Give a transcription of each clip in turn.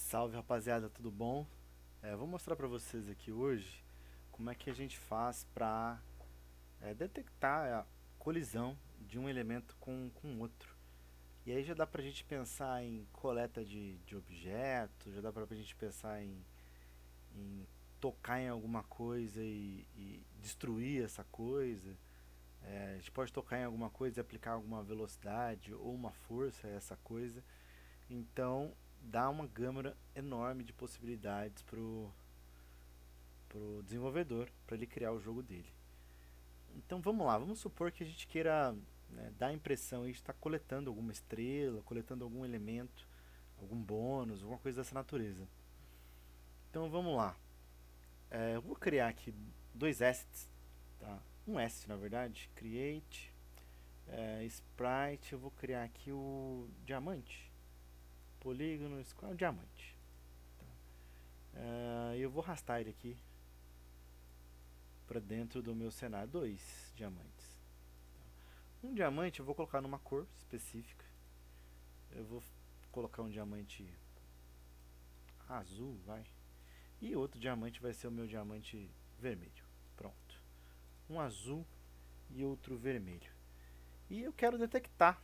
Salve rapaziada, tudo bom? Vou mostrar para vocês aqui hoje como é que a gente faz para detectar a colisão de um elemento com outro. E aí já dá pra gente pensar em coleta de objetos, já dá pra gente pensar em tocar em alguma coisa e destruir essa coisa. A gente pode tocar em alguma coisa e aplicar alguma velocidade ou uma força a essa coisa. Então dá uma gama enorme de possibilidades pro desenvolvedor para ele criar o jogo dele. Então vamos lá, vamos supor que a gente queira, dar a impressão de estar coletando alguma estrela, coletando algum elemento, algum bônus, alguma coisa dessa natureza. Então vamos lá. Eu vou criar aqui dois assets, tá? Um asset na verdade, create, sprite. Eu vou criar aqui o diamante, polígono, square, diamante. Eu vou arrastar ele aqui para dentro do meu cenário. Dois diamantes. Um diamante eu vou colocar numa cor específica. Eu vou colocar um diamante azul, vai. E outro diamante vai ser o meu diamante vermelho. Pronto. Um azul e outro vermelho. E eu quero detectar.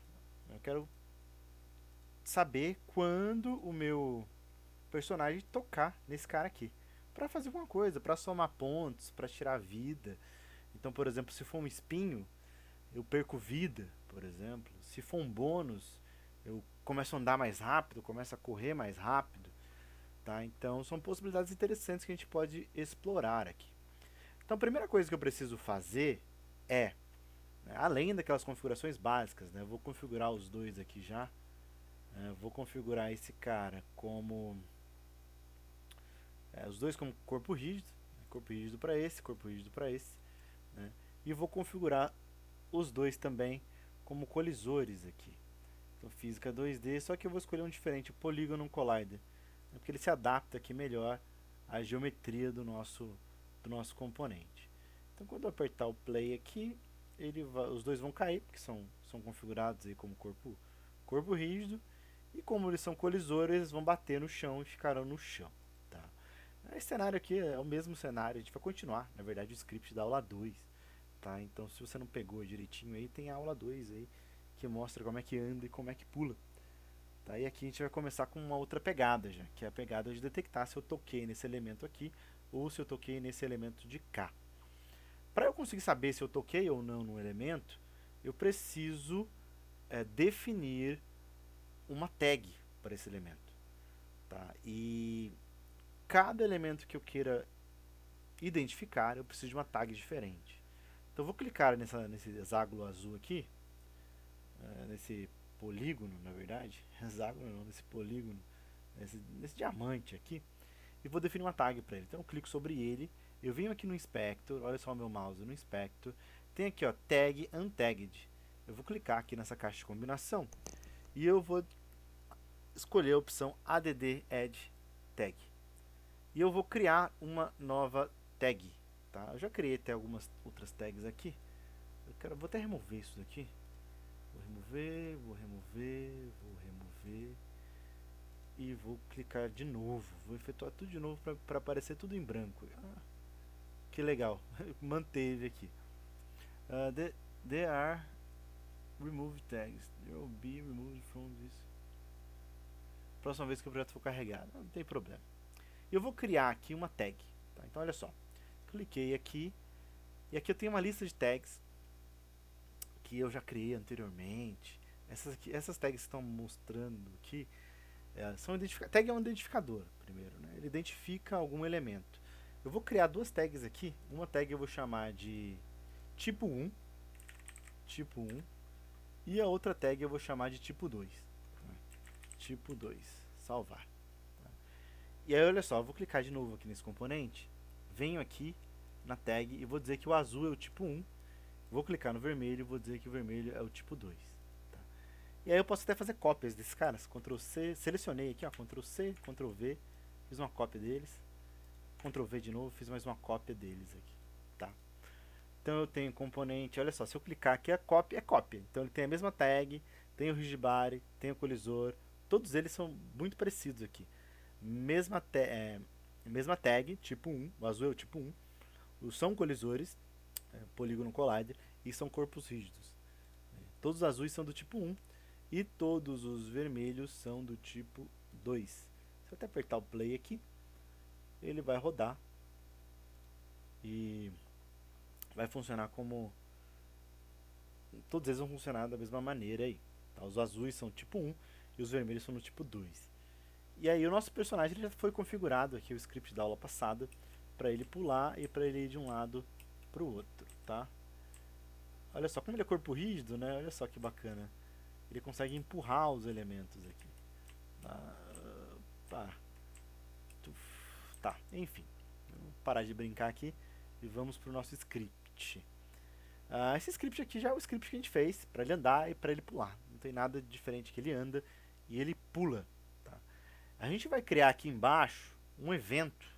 Eu quero saber quando o meu personagem tocar nesse cara aqui. Para fazer alguma coisa, para somar pontos, para tirar vida. Então, por exemplo, se for um espinho, eu perco vida, por exemplo. Se for um bônus, eu começo a andar mais rápido, começo a correr mais rápido. Tá? Então são possibilidades interessantes que a gente pode explorar aqui. Então a primeira coisa que eu preciso fazer é, além daquelas configurações básicas, eu vou configurar os dois aqui já. Vou configurar esse cara como os dois como corpo rígido para esse, corpo rígido para esse, né? E vou configurar os dois também como colisores aqui. Então física 2D, só que eu vou escolher um diferente, o Polygon Collider, porque ele se adapta aqui melhor à geometria do nosso componente. Então quando eu apertar o play aqui, os dois vão cair, porque são configurados aí como corpo rígido, e como eles são colisores, eles vão bater no chão e ficarão no chão. Tá? Esse cenário aqui é o mesmo cenário, a gente vai continuar, na verdade, o script da aula 2. Tá? Então se você não pegou direitinho aí, tem a aula 2 aí, que mostra como é que anda e como é que pula. Tá? E aqui a gente vai começar com uma outra pegada já, que é a pegada de detectar se eu toquei nesse elemento aqui ou se eu toquei nesse elemento de cá. Para eu conseguir saber se eu toquei ou não no elemento, eu preciso definir uma tag para esse elemento. Tá? E cada elemento que eu queira identificar, eu preciso de uma tag diferente. Então eu vou clicar nesse hexágono azul aqui, nesse polígono, na verdade, hexágono não, nesse polígono, nesse diamante aqui, e vou definir uma tag para ele. Então eu clico sobre ele, eu venho aqui no Inspector, olha só o meu mouse no Inspector, tem aqui ó, Tag Untagged. Eu vou clicar aqui nessa caixa de combinação e eu vou escolher a opção Add Add Tag. E eu vou criar uma nova tag. Tá? Eu já criei até algumas outras tags aqui. Vou até remover isso daqui. Vou remover. E vou clicar de novo. Vou efetuar tudo de novo para aparecer tudo em branco. Que legal. Manteve aqui. There are remove tags. They will be removed from this. Próxima vez que o projeto for carregado. Não tem problema. Eu vou criar aqui uma tag. Tá? Então olha só. Cliquei aqui. E aqui eu tenho uma lista de tags que eu já criei anteriormente. Essas tags que estão mostrando aqui são tag é um identificador primeiro, né? Ele identifica algum elemento. Eu vou criar duas tags aqui. Uma tag eu vou chamar de tipo 1, e a outra tag eu vou chamar de tipo 2. Né? Tipo 2, salvar. Tá? E aí olha só, eu vou clicar de novo aqui nesse componente, venho aqui na tag e vou dizer que o azul é o tipo 1. Vou clicar no vermelho e vou dizer que o vermelho é o tipo 2. Tá? E aí eu posso até fazer cópias desses caras. Ctrl C, selecionei aqui, ó, Ctrl C, Ctrl V, fiz uma cópia deles. Ctrl V de novo, fiz mais uma cópia deles aqui. Tá? Então eu tenho componente, olha só, se eu clicar aqui é cópia. Então ele tem a mesma tag, tem o rigibody, tem o colisor, todos eles são muito parecidos aqui. mesma, mesma tag, tipo 1, o azul é o tipo 1, são colisores, polígono collider, e são corpos rígidos. Todos os azuis são do tipo 1 e todos os vermelhos são do tipo 2. Se eu até apertar o play aqui, ele vai rodar e vai funcionar como... Todos eles vão funcionar da mesma maneira aí. Tá? Os azuis são tipo 1 e os vermelhos são no tipo 2. E aí o nosso personagem já foi configurado aqui, o script da aula passada, para ele pular e para ele ir de um lado para o outro, tá? Olha só, como ele é corpo rígido, né? Olha só que bacana. Ele consegue empurrar os elementos aqui. Tá, enfim. Vamos parar de brincar aqui e vamos para o nosso script. Esse script aqui já é o script que a gente fez para ele andar e para ele pular. Não tem nada diferente, que ele anda e ele pula. Tá? A gente vai criar aqui embaixo um evento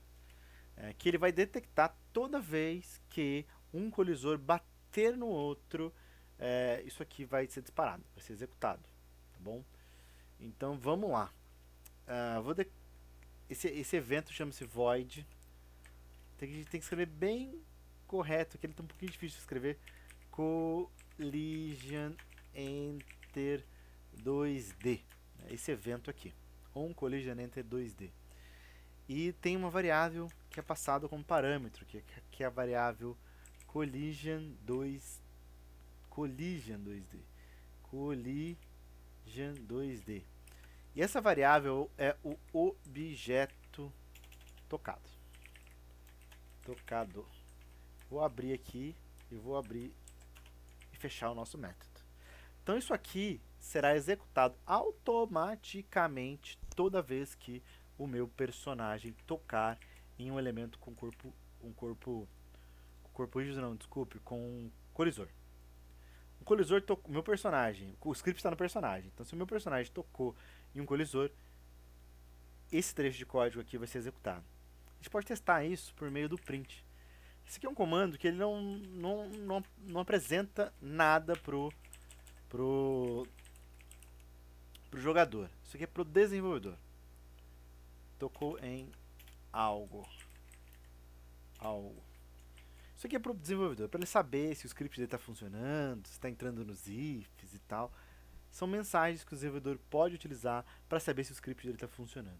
que ele vai detectar toda vez que um colisor bater no outro, isso aqui vai ser disparado, vai ser executado, tá bom? Então vamos lá. Esse evento chama-se void. Tem que escrever bem correto, que ele tá um pouquinho difícil de escrever. Collision enter 2D. Esse evento aqui. Collision enter 2D. E tem uma variável que é passada como parâmetro, que é a variável collision 2D. Collision 2D. E essa variável é o objeto tocado. Vou abrir aqui e vou abrir e fechar o nosso método. Então isso aqui será executado automaticamente toda vez que o meu personagem tocar em um elemento com corpo rígido, não, desculpe, com colisor. O colisor tocou, meu personagem, o script está no personagem. Então se o meu personagem tocou em um colisor, esse trecho de código aqui vai ser executado. A gente pode testar isso por meio do print. Esse aqui é um comando que ele não apresenta nada pro jogador. Isso aqui é pro desenvolvedor. Tocou em algo. Isso aqui é pro desenvolvedor, para ele saber se o script dele está funcionando, se está entrando nos ifs e tal. São mensagens que o desenvolvedor pode utilizar para saber se o script dele está funcionando.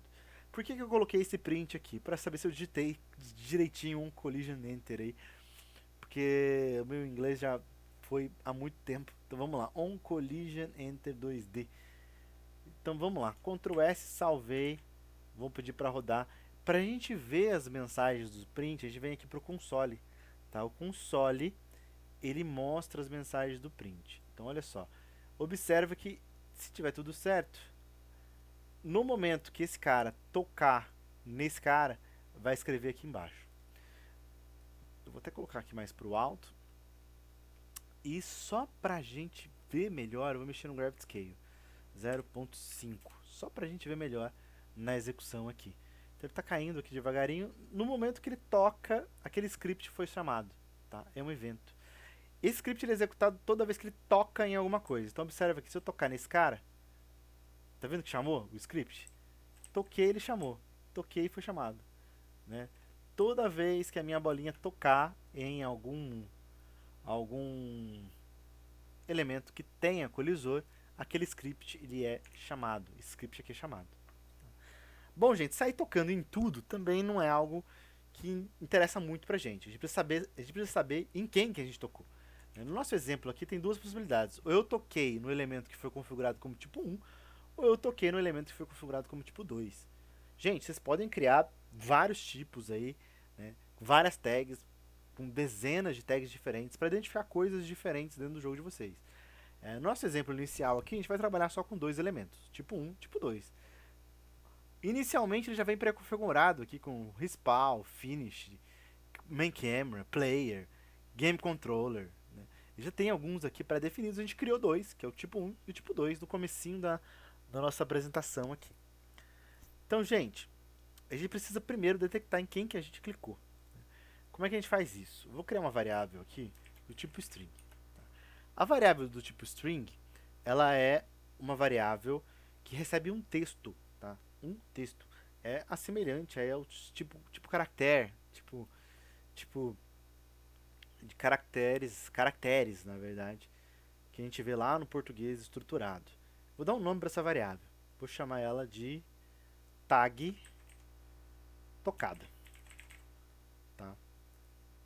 Por que eu coloquei esse print aqui? Para saber se eu digitei direitinho um collision enter aí. Porque o meu inglês já foi há muito tempo. Então vamos lá. Collision enter 2D. Então vamos lá. Ctrl S, salvei. Vou pedir para rodar. Para a gente ver as mensagens do print, a gente vem aqui para o console. Tá? O console, ele mostra as mensagens do print. Então olha só. Observa que se tiver tudo certo, no momento que esse cara tocar nesse cara, vai escrever aqui embaixo. Eu vou até colocar aqui mais para o alto. E só pra gente ver melhor, eu vou mexer no Gravity Scale 0.5, só pra gente ver melhor na execução aqui. Então ele está caindo aqui devagarinho. No momento que ele toca, aquele script foi chamado. Tá? É um evento. Esse script ele é executado toda vez que ele toca em alguma coisa. Então observa que se eu tocar nesse cara, tá vendo que chamou o script? Toquei, ele chamou. Toquei e foi chamado. Né? Toda vez que a minha bolinha tocar em algum elemento que tenha colisor, aquele script ele é chamado. Esse script aqui é chamado. Bom, gente, sair tocando em tudo também não é algo que interessa muito pra gente. A gente precisa saber em quem que a gente tocou. No nosso exemplo aqui tem duas possibilidades. Ou eu toquei no elemento que foi configurado como tipo 1, ou eu toquei no elemento que foi configurado como tipo 2. Gente, vocês podem criar vários tipos aí, né, várias tags, com dezenas de tags diferentes, para identificar coisas diferentes dentro do jogo de vocês. No nosso exemplo inicial aqui, a gente vai trabalhar só com dois elementos, tipo 1 e tipo 2. Inicialmente ele já vem pré-configurado aqui com respawn, finish, main camera, player, game controller. Né? E já tem alguns aqui pré-definidos, a gente criou dois, que é o tipo 1 e o tipo 2, no comecinho da nossa apresentação aqui. Então, gente, a gente precisa primeiro detectar em quem que a gente clicou. Como é que a gente faz isso? Eu vou criar uma variável aqui do tipo string. A variável do tipo string, ela é uma variável que recebe um texto, tá? Um texto. é assemelhante, é o tipo caractere, tipo de caracteres, na verdade, que a gente vê lá no português estruturado. Vou dar um nome para essa variável. Vou chamar ela de tag tocada, tá?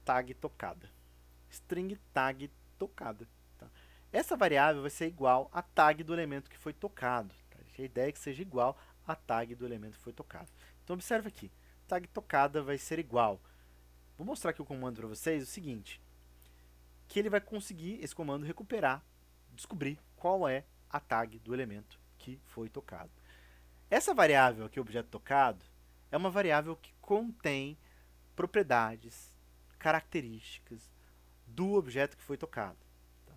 Tag tocada. String tag tocada, tá? Essa variável vai ser igual a tag do elemento que foi tocado. Tá? A ideia é que seja igual a tag do elemento que foi tocado. Então observe aqui, tag tocada vai ser igual. Vou mostrar aqui o comando para vocês, o seguinte, que ele vai conseguir, esse comando, recuperar, descobrir qual é a tag do elemento que foi tocado. Essa variável aqui, objeto tocado, é uma variável que contém propriedades, características do objeto que foi tocado. Tá?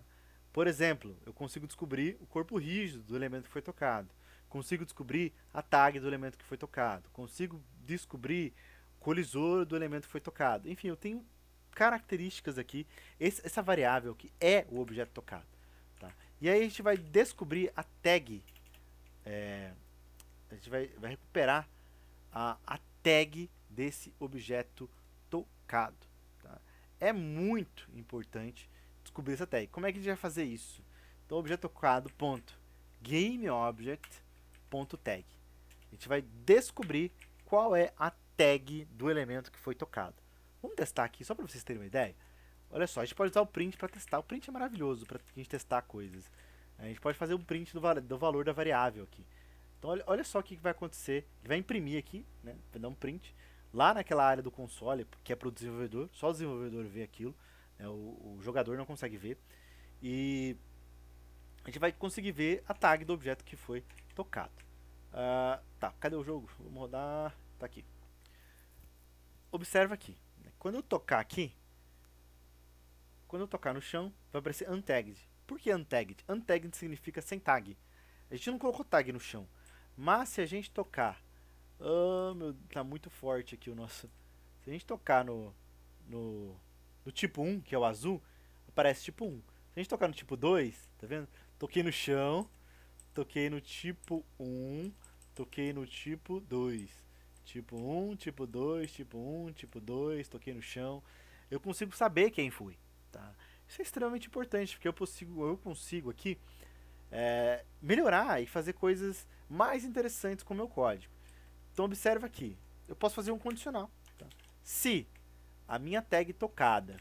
Por exemplo, eu consigo descobrir o corpo rígido do elemento que foi tocado, consigo descobrir a tag do elemento que foi tocado, consigo descobrir o colisor do elemento que foi tocado. Enfim, eu tenho características aqui, essa variável que é o objeto tocado. Tá? E aí a gente vai descobrir a tag, a gente vai recuperar a tag desse objeto tocado. Tá? É muito importante descobrir essa tag. Como é que a gente vai fazer isso? Então, objeto tocado, ponto, GameObject.tag. A gente vai descobrir qual é a tag do elemento que foi tocado. Vamos testar aqui, só para vocês terem uma ideia. Olha só, a gente pode usar o print para testar. O print é maravilhoso para a gente testar coisas. A gente pode fazer um print do valor da variável aqui. Então, olha só o que vai acontecer. Ele vai imprimir aqui, né, vai dar um print, lá naquela área do console, que é para o desenvolvedor. Só o desenvolvedor vê aquilo. Né, o jogador não consegue ver. E a gente vai conseguir ver a tag do objeto que foi tocado. Tá, cadê o jogo? Vamos rodar. Tá aqui. Observa aqui. Quando eu tocar aqui, quando eu tocar no chão, vai aparecer untagged. Por que untagged? Untagged significa sem tag. A gente não colocou tag no chão. Mas se a gente tocar... tá muito forte aqui o nosso... Se a gente tocar no tipo 1, que é o azul, aparece tipo 1. Se a gente tocar no tipo 2, tá vendo? Toquei no chão, toquei no tipo 1, toquei no tipo 2. Tipo 1, tipo 2, tipo 1, tipo 2, toquei no chão. Eu consigo saber quem foi. Tá? Isso é extremamente importante, porque eu consigo aqui melhorar e fazer coisas mais interessantes com o meu código. Então observa aqui, eu posso fazer um condicional. Tá? Se a minha tag tocada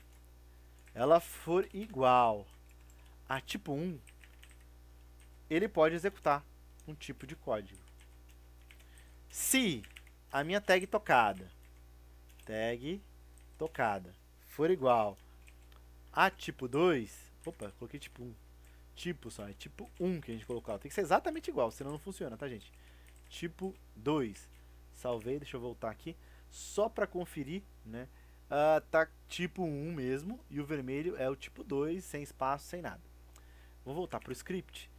ela for igual a tipo 1, ele pode executar um tipo de código. Se a minha tag tocada for igual a tipo 2, opa, coloquei tipo 1, tipo só, é tipo 1 que a gente colocou, tem que ser exatamente igual, senão não funciona, tá gente? Tipo 2, salvei, deixa eu voltar aqui, só para conferir, né? Tá tipo 1 mesmo, e o vermelho é o tipo 2, sem espaço, sem nada. Vou voltar pro script,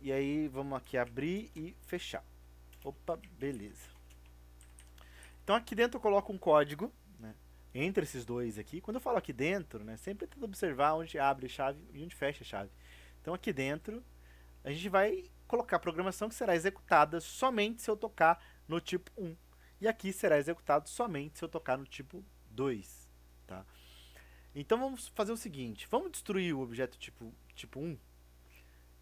e aí vamos aqui abrir e fechar. Opa, beleza. Então aqui dentro eu coloco um código, né, entre esses dois aqui. Quando eu falo aqui dentro, né, sempre tento observar onde abre a chave e onde fecha a chave. Então aqui dentro a gente vai colocar a programação que será executada somente se eu tocar no tipo 1. E aqui será executado somente se eu tocar no tipo 2. Tá? Então vamos fazer o seguinte, vamos destruir o objeto tipo 1.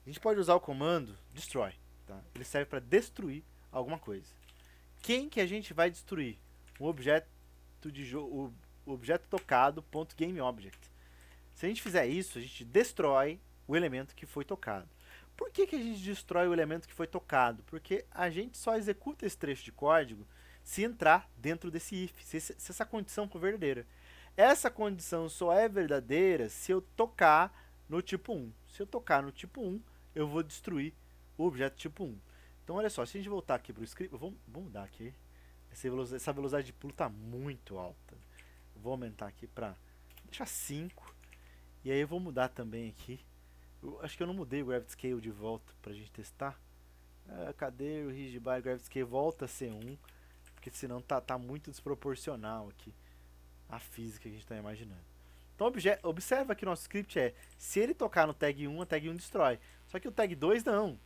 A gente pode usar o comando destroy. Tá? Ele serve para destruir alguma coisa. Quem que a gente vai destruir? O objeto o objeto tocado.GameObject. Se a gente fizer isso, a gente destrói o elemento que foi tocado. Por que a gente destrói o elemento que foi tocado? Porque a gente só executa esse trecho de código se entrar dentro desse if, se essa condição for verdadeira. Essa condição só é verdadeira se eu tocar no tipo 1. Se eu tocar no tipo 1, eu vou destruir o objeto tipo 1. Então, olha só, se a gente voltar aqui para o script, vamos mudar aqui. Essa velocidade de pulo está muito alta. Vou aumentar aqui para deixar 5. E aí eu vou mudar também aqui. Acho que eu não mudei o Gravity Scale de volta para a gente testar. Cadê o Rigid By Gravity Scale? Volta a ser 1. Porque senão tá muito desproporcional aqui a física que a gente está imaginando. Então observa que o nosso script se ele tocar no tag 1, a tag 1 destrói. Só que o tag 2 não.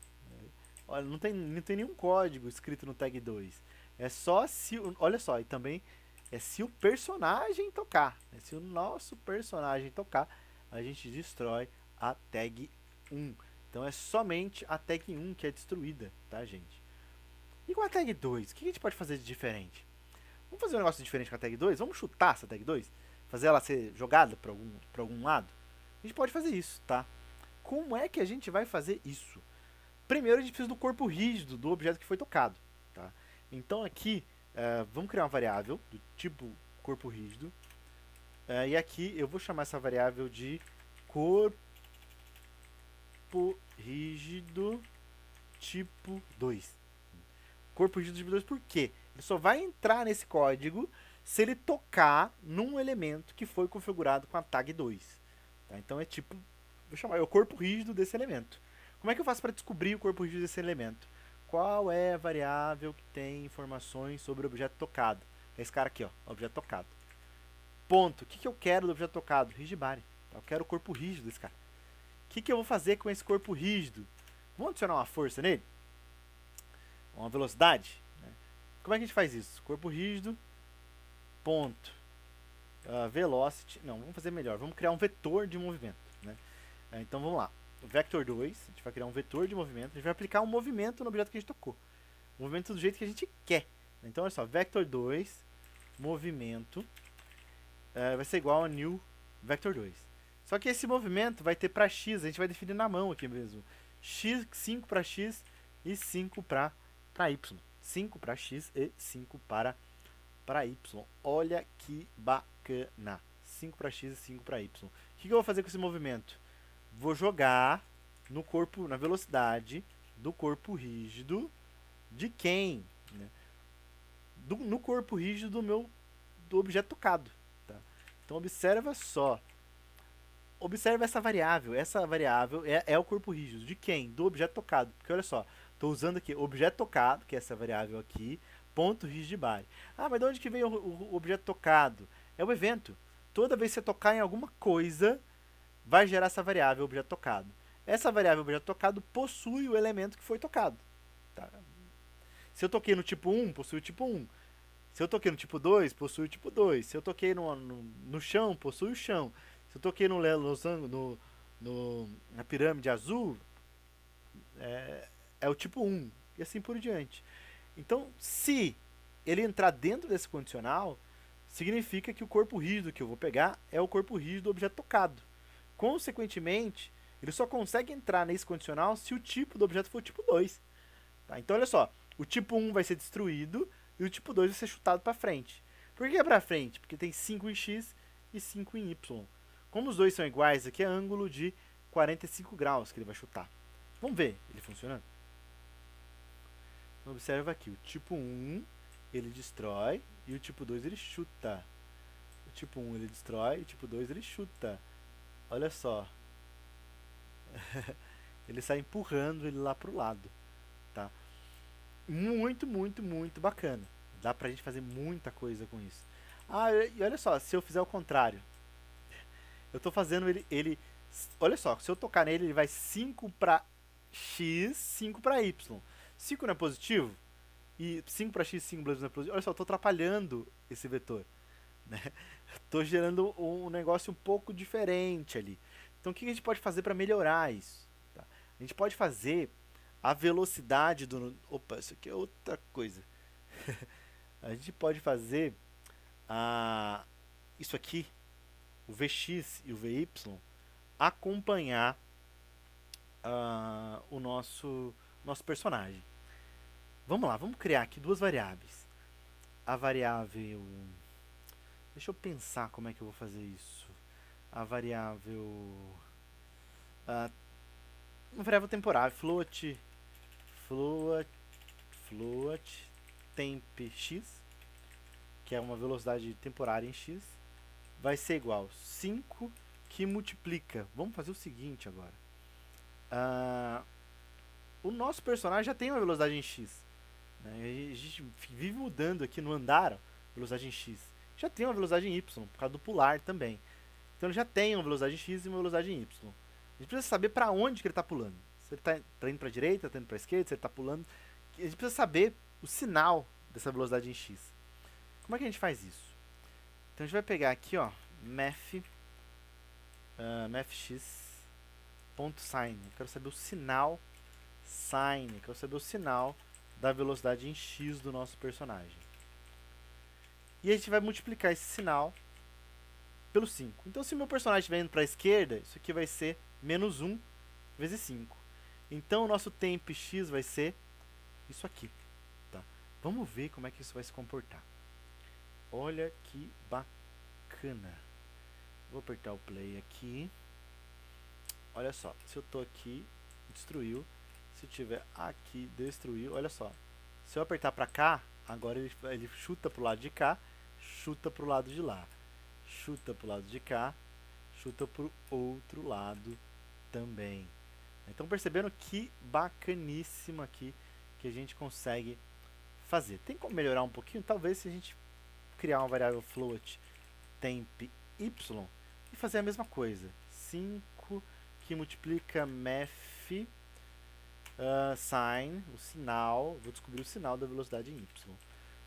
Olha, não tem nenhum código escrito no tag 2. É só se, olha só, e também é se o personagem tocar, né? Se o nosso personagem tocar, a gente destrói a tag 1. Então é somente a tag 1 que é destruída, tá, gente? E com a tag 2, o que a gente pode fazer de diferente? Vamos fazer um negócio diferente com a tag 2? Vamos chutar essa tag 2? Fazer ela ser jogada para algum lado? A gente pode fazer isso, tá? Como é que a gente vai fazer isso? Primeiro a gente precisa do corpo rígido do objeto que foi tocado, tá? Então aqui, vamos criar uma variável do tipo corpo rígido. E aqui eu vou chamar essa variável de corpo rígido tipo 2. Corpo rígido tipo 2 por quê? Ele só vai entrar nesse código se ele tocar num elemento que foi configurado com a tag 2. Tá? Então é tipo, vou chamar, é o corpo rígido desse elemento. Como é que eu faço para descobrir o corpo rígido desse elemento? Qual é a variável que tem informações sobre o objeto tocado? É esse cara aqui, ó, objeto tocado. Ponto. O que eu quero do objeto tocado? Rigibody. Eu quero o corpo rígido desse cara. O que eu vou fazer com esse corpo rígido? Vamos adicionar uma força nele? Uma velocidade? Né? Como é que a gente faz isso? Corpo rígido, ponto. Velocity. Não, vamos fazer melhor. Vamos criar um vetor de movimento. Né? Então vamos lá. O vector 2, a gente vai criar um vetor de movimento. A gente vai aplicar um movimento no objeto que a gente tocou. O movimento do jeito que a gente quer. Então olha só, vector 2, movimento, vai ser igual a new vector 2. Só que esse movimento vai ter para x, a gente vai definir na mão aqui mesmo. X, 5 para x e 5 para y. 5 para x e 5 para y. Olha que bacana. 5 para x e 5 para y. O que eu vou fazer com esse movimento? Vou jogar no corpo, na velocidade do corpo rígido de quem? Né? No corpo rígido do objeto tocado. Tá? Então observa só. Observa essa variável. Essa variável é o corpo rígido. De quem? Do objeto tocado. Porque olha só, estou usando aqui objeto tocado, que é essa variável aqui, ponto rigidbody. Ah, mas de onde que vem o objeto tocado? É o evento. Toda vez que você tocar em alguma coisa, vai gerar essa variável objeto tocado. Essa variável objeto tocado possui o elemento que foi tocado. Tá? Se eu toquei no tipo 1, possui o tipo 1. Se eu toquei no tipo 2, possui o tipo 2. Se eu toquei no chão, possui o chão. Se eu toquei na pirâmide azul, é o tipo 1. E assim por diante. Então, se ele entrar dentro desse condicional, significa que o corpo rígido que eu vou pegar é o corpo rígido do objeto tocado. Consequentemente, ele só consegue entrar nesse condicional se o tipo do objeto for o tipo 2. Tá? Então, olha só. O tipo 1 vai ser destruído e o tipo 2 vai ser chutado para frente. Por que para frente? Porque tem 5 em x e 5 em y. Como os dois são iguais, aqui é ângulo de 45 graus que ele vai chutar. Vamos ver ele funcionando? Então, observa aqui, o tipo 1 ele destrói e o tipo 2 ele chuta. O tipo 1 ele destrói e o tipo 2 ele chuta. Olha só. Ele sai empurrando ele lá pro lado. Tá? Muito, muito, muito bacana. Dá pra gente fazer muita coisa com isso. Ah, e olha só, se eu fizer o contrário. Eu tô fazendo ele olha só, se eu tocar nele, ele vai 5 para x, 5 para y. 5 não é positivo? E 5 para x, 5 para y não é positivo? Olha só, eu tô atrapalhando esse vetor. Né? Tô gerando um negócio um pouco diferente ali. Então o que a gente pode fazer para melhorar isso? Tá? A gente pode fazer a velocidade do... Opa, isso aqui é outra coisa. A gente pode fazer isso aqui, o Vx e o Vy, acompanhar o nosso personagem. Vamos lá, vamos criar aqui duas variáveis. A variável... Deixa eu pensar como é que eu vou fazer isso. A variável... uma variável temporária, float temp x, que é uma velocidade temporária em x, vai ser igual 5 que multiplica. Vamos fazer o seguinte agora. O nosso personagem já tem uma velocidade em x. Né? A gente vive mudando aqui no andar, velocidade em x. Já tem uma velocidade em y, por causa do pular também. Então ele já tem uma velocidade em x e uma velocidade em y. A gente precisa saber para onde que ele está pulando. Se ele está indo para a direita, está indo para a esquerda, se ele está pulando. A gente precisa saber o sinal dessa velocidade em x. Como é que a gente faz isso? Então a gente vai pegar aqui, ó, mathx.sign. Eu quero saber o sinal sign, eu quero saber o sinal da velocidade em x do nosso personagem. E a gente vai multiplicar esse sinal pelo 5. Então, se o meu personagem estiver indo para a esquerda, isso aqui vai ser menos 1 vezes 5. Então, o nosso tempo x vai ser isso aqui. Tá? Vamos ver como é que isso vai se comportar. Olha que bacana. Vou apertar o play aqui. Olha só, se eu estou aqui, destruiu. Se eu tiver aqui, destruiu. Olha só, se eu apertar para cá, agora ele chuta para o lado de cá, chuta para o lado de lá. Chuta para o lado de cá, chuta para o outro lado também. Então percebendo que bacaníssimo aqui que a gente consegue fazer. Tem como melhorar um pouquinho? Talvez se a gente criar uma variável float temp y e fazer a mesma coisa. 5 que multiplica math sign, o sinal, vou descobrir o sinal da velocidade em y.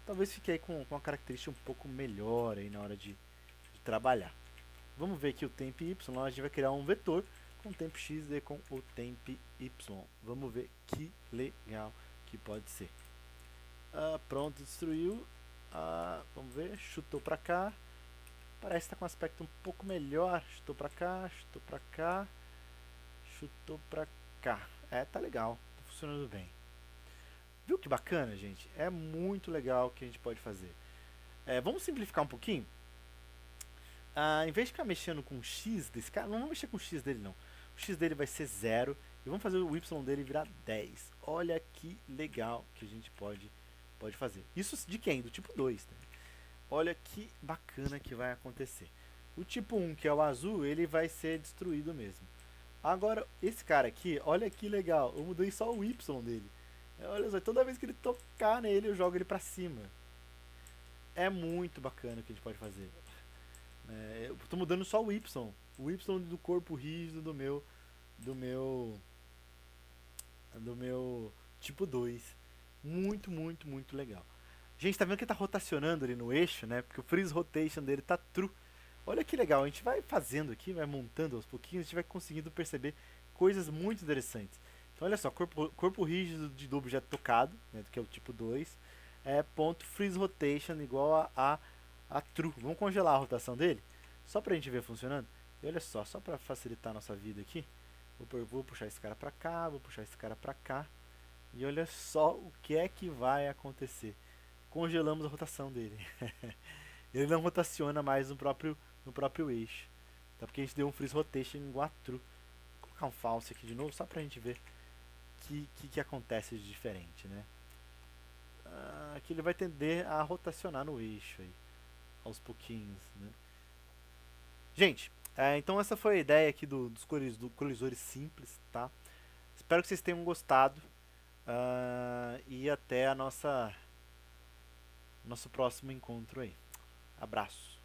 Talvez fique aí com uma característica um pouco melhor aí na hora de trabalhar. Vamos ver aqui o temp y, a gente vai criar um vetor com o tempo x e com o tempo y. Vamos ver que legal que pode ser. Pronto, destruiu. Vamos ver, chutou para cá. Parece estar com um aspecto um pouco melhor. Chutou para cá, chutou para cá, chutou para cá. Tá legal, tá funcionando bem. Viu que bacana, gente? É muito legal o que a gente pode fazer. Vamos simplificar um pouquinho? Em vez de ficar mexendo com o x desse cara, não vamos mexer com o x dele não. O x dele vai ser 0 e vamos fazer o y dele virar 10. Olha que legal que a gente pode fazer. Isso de quem? Do tipo 2. Né? Olha que bacana que vai acontecer. O tipo 1, que é o azul, ele vai ser destruído mesmo. Agora, esse cara aqui, olha que legal. Eu mudei só o y dele. Olha só, toda vez que ele tocar nele, eu jogo ele pra cima. É muito bacana o que a gente pode fazer. Eu tô mudando só o y do corpo rígido do meu tipo 2. Muito, muito, muito legal. Gente, tá vendo que ele tá rotacionando ali no eixo, né? Porque o freeze rotation dele tá true. Olha que legal, a gente vai fazendo aqui, vai montando aos pouquinhos, a gente vai conseguindo perceber coisas muito interessantes. Então olha só, corpo rígido do objeto tocado, né, que é o tipo 2, ponto freeze rotation igual a true. Vamos congelar a rotação dele, só pra gente ver funcionando. E olha só pra facilitar a nossa vida aqui, vou puxar esse cara pra cá, vou puxar esse cara pra cá, e olha só o que é que vai acontecer. Congelamos a rotação dele. Ele não rotaciona mais no próprio eixo. Tá? Porque a gente deu um freeze rotation igual a true. Vou colocar um false aqui de novo, só pra gente ver que acontece de diferente, né? Aqui ele vai tender a rotacionar no eixo aí, aos pouquinhos, né? Gente, então essa foi a ideia aqui dos colisores simples, tá? Espero que vocês tenham gostado. E até nosso próximo encontro aí. Abraço.